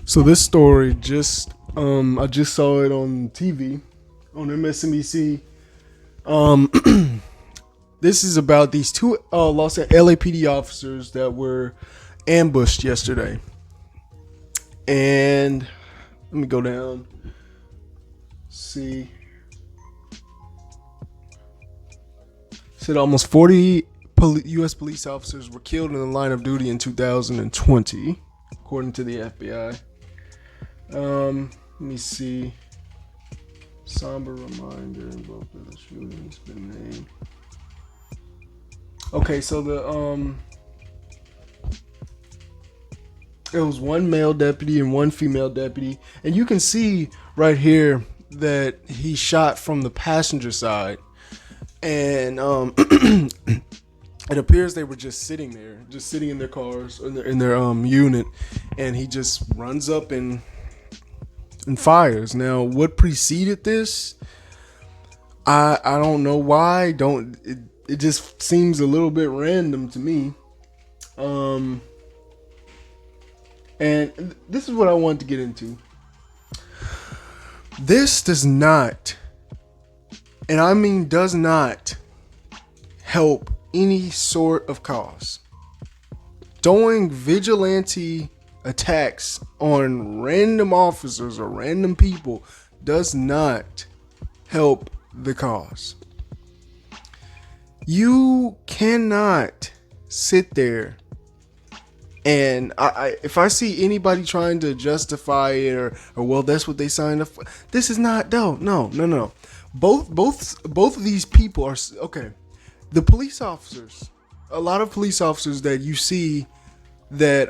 So this story I just saw it on TV on MSNBC. Um, this is about these two Los LAPD officers that were ambushed yesterday, and let me go down. See, said almost 40 U.S. police officers were killed in the line of duty in 2020, according to the FBI. Let me see. Somber reminder in both of the shootings been named. Okay, so it was one male deputy and one female deputy, and you can see right here that he shot from the passenger side, and it appears they were just sitting there, just sitting in their cars in their unit, and he just runs up and fires. Now, what preceded this? I don't know why. It just seems a little bit random to me. And this is what I wanted to get into. This does not, and I mean does not, help any sort of cause. Doing vigilante attacks on random officers or random people does not help the cause. You cannot sit there and if I see anybody trying to justify it or well, that's what they signed up for. This is not no. Both of these people are okay. The police officers, a lot of police officers that you see that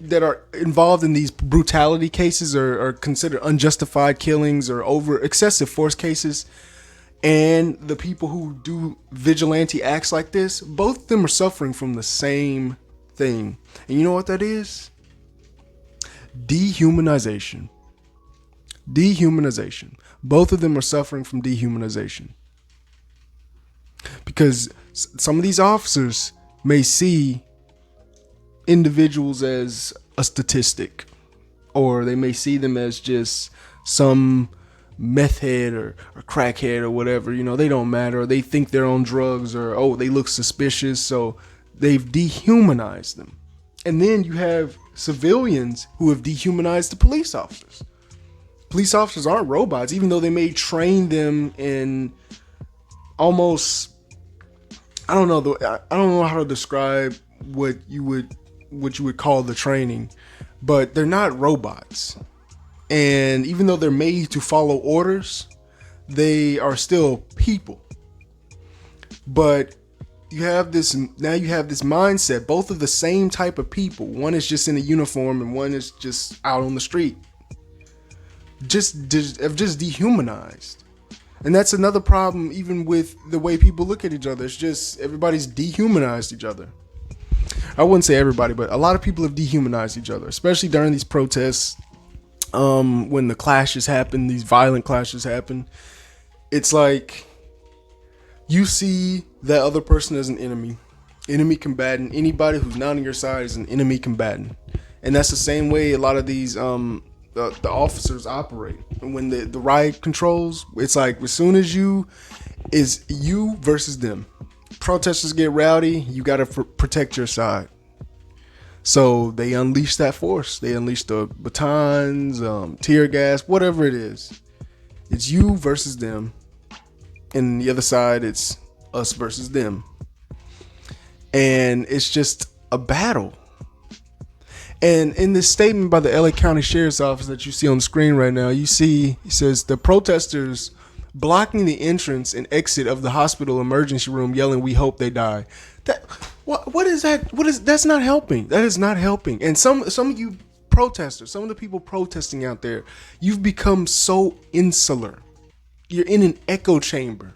that are involved in these brutality cases are considered unjustified killings or over excessive force cases, and the people who do vigilante acts like this, both of them are suffering from the same thing. And you know what that is? Dehumanization. Both of them are suffering from dehumanization. Because some of these officers may see individuals as a statistic, or they may see them as just some meth head or crackhead or whatever. You know, they don't matter. Or they think they're on drugs, or they look suspicious, so they've dehumanized them. And then you have civilians who have dehumanized the police officers. Police officers aren't robots, even though they may train them in almost, I don't know how to describe what you would call the training, but they're not robots. And even though they're made to follow orders, they are still people. But you have this mindset, both of the same type of people. One is just in a uniform and one is just out on the street. Just dehumanized. And that's another problem, even with the way people look at each other. It's just everybody's dehumanized each other. I wouldn't say everybody, but a lot of people have dehumanized each other, especially during these protests. When the clashes happen, these violent clashes happen, it's like you see that other person as an enemy combatant. Anybody who's not on your side is an enemy combatant. And that's the same way a lot of these the officers operate. And when the riot controls, it's like as soon as is you versus them. Protesters get rowdy, you got to protect your side. So they unleash that force. They unleash the batons, tear gas, whatever it is. It's you versus them. And the other side, it's us versus them. And it's just a battle. And in this statement by the LA County Sheriff's Office that you see on the screen right now, you see, it says the protesters blocking the entrance and exit of the hospital emergency room, yelling, "We hope they die." What is that? That's not helping. That is not helping. And some of you protesters, some of the people protesting out there, you've become so insular. You're in an echo chamber.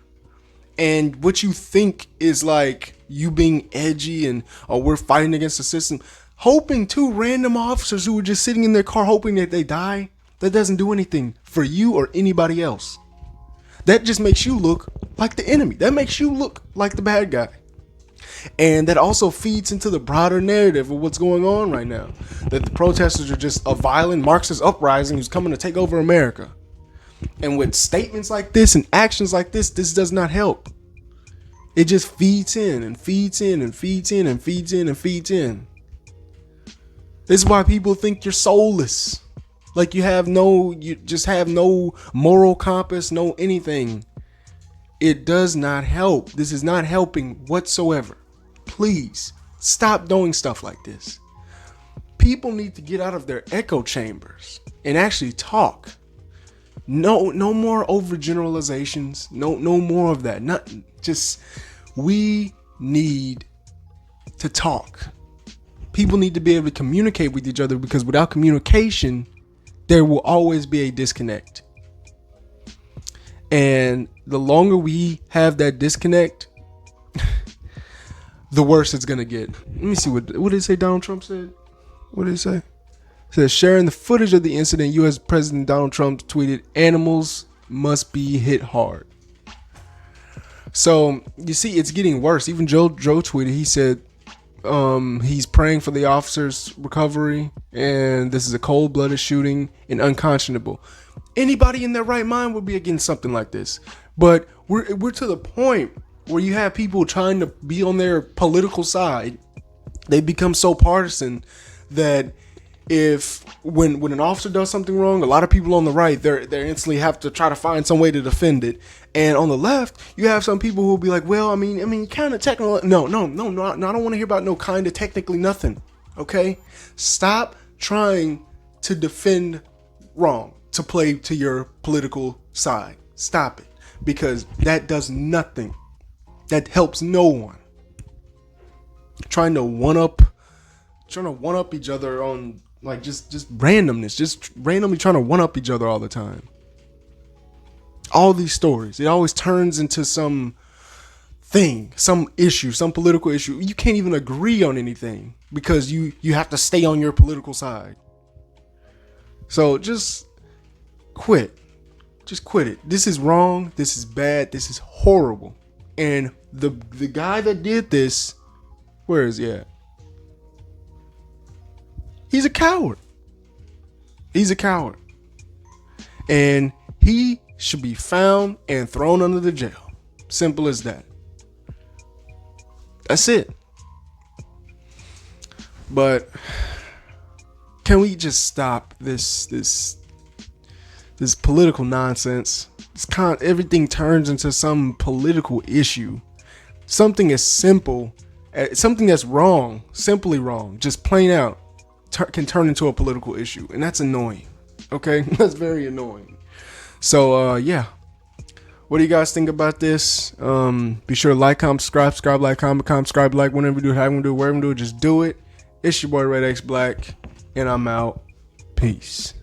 And what you think is like you being edgy and we're fighting against the system, hoping two random officers who were just sitting in their car hoping that they die, that doesn't do anything for you or anybody else. That just makes you look like the enemy. That makes you look like the bad guy. And that also feeds into the broader narrative of what's going on right now. That the protesters are just a violent Marxist uprising who's coming to take over America. And with statements like this and actions like this does not help. It just feeds in and feeds in and feeds in and feeds in and feeds in. This is why people think you're soulless. Like you just have no moral compass, no anything. It does not help. This is not helping whatsoever. Please stop doing stuff like this. People need to get out of their echo chambers and actually talk. No more overgeneralizations. No more of that. Not just, we need to talk. People need to be able to communicate with each other, because without communication, there will always be a disconnect. And the longer we have that disconnect, the worse it's gonna get. Let me see, what did it say Donald Trump said? What did it say? It says, sharing the footage of the incident, U.S. President Donald Trump tweeted, "Animals must be hit hard." So you see, it's getting worse. Even Joe tweeted, he said he's praying for the officer's recovery, and this is a cold-blooded shooting and unconscionable. Anybody in their right mind would be against something like this. But we're to the point where you have people trying to be on their political side. They become so partisan that when an officer does something wrong, a lot of people on the right, they instantly have to try to find some way to defend it. And on the left, you have some people who will be like, well, I mean, kind of technical. No, I don't want to hear about no kind of technically nothing. Okay? Stop trying to defend wrong, to play to your political side. Stop it. Because that does nothing. That helps no one. Trying to one up each other on like just randomness, just randomly trying to one up each other all the time. All these stories, it always turns into some thing, some issue, some political issue. You can't even agree on anything because you have to stay on your political side. So just quit. Just quit it. This is wrong. This is bad. This is horrible. And the guy that did this, where is he at? He's a coward. He's a coward. And he should be found and thrown under the jail. Simple as that. That's it. But can we just stop this political nonsense? Everything turns into some political issue. Something as simple, something that's wrong, simply wrong, just plain out, can turn into a political issue, and that's annoying. Okay, that's very annoying. So yeah, what do you guys think about this? Be sure to like, comment, subscribe, like, comment, subscribe, like, whenever you do it, how you do it, wherever you do it, just do it. It's your boy Red X Black, and I'm out. Peace.